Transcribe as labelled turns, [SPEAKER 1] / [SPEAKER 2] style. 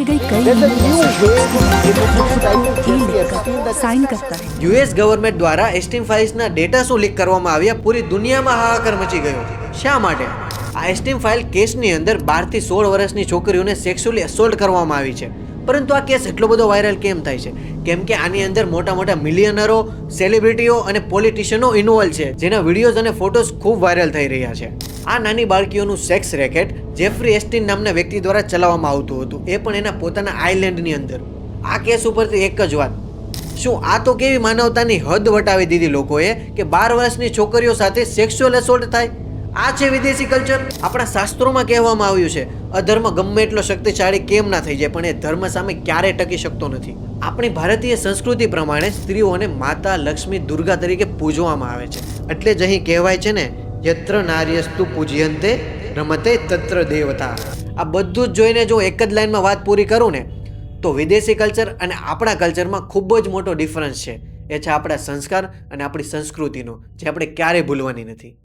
[SPEAKER 1] गई कई साइन करता है।
[SPEAKER 2] યુએસ ગવર્મેન્ટ દ્વારા એસ્ટીમ ફાઇલ્સના ડેટા શું લીક કરવામાં આવ્યા, પૂરી દુનિયામાં હાહાકાર મચી ગયો. શા માટે? આ એસ્ટીમ ફાઇલ કેસની અંદર 12 થી 16 વર્ષની છોકરીઓને સેક્સ્યુઅલી અસોલ્ટ કરવામાં આવી છે. પરંતુ આ કેસ એટલો બધો વાયરલ કેમ થાય છે? કેમ કે આની અંદર મોટા મોટા મિલિયનરો, સેલિબ્રિટીઓ અને પોલિટિશિયનો ઇન્વોલ્વ છે, જેના વિડીયોઝ અને ફોટોઝ ખૂબ વાયરલ થઈ રહ્યા છે. આ નાની બાળકીઓનું સેક્સ રેકેટ જેફરી એસ્ટીન નામના વ્યક્તિ દ્વારા ચલાવવામાં આવતું હતું, એ પણ એના પોતાના આઇલેન્ડની અંદર. આ કેસ ઉપરથી એક જ વાત, શું આ તો કેવી માનવતાની હદ વટાવી દીધી લોકોએ કે 12 વર્ષની છોકરીઓ સાથે સેક્સ્યુઅલ એસોલ્ટ થાય? આ છે વિદેશી કલ્ચર. આપણા શાસ્ત્રોમાં કહેવામાં આવ્યું છે, અધર્મ ગમે એટલો શક્તિશાળી કેમ ના થઈ જાય, પણ એ ધર્મ સામે ક્યારેય ટકી શકતો નથી. આપણી ભારતીય સંસ્કૃતિ પ્રમાણે સ્ત્રીઓને માતા લક્ષ્મી, દુર્ગા તરીકે પૂજવામાં આવે છે. એટલે જ અહીં કહેવાય છે ને, યત્ર નાર્યસ્તુ પૂજ્યંતે રમતે તત્ર દેવતા. આ બધું જ જોઈને જો એક જ લાઈનમાં વાત પૂરી કરું ને, તો વિદેશી કલ્ચર અને આપણા કલ્ચરમાં ખૂબ જ મોટો ડિફરન્સ છે. એ છે આપણા સંસ્કાર અને આપણી સંસ્કૃતિનો, જે આપણે ક્યારેય ભૂલવાની નથી.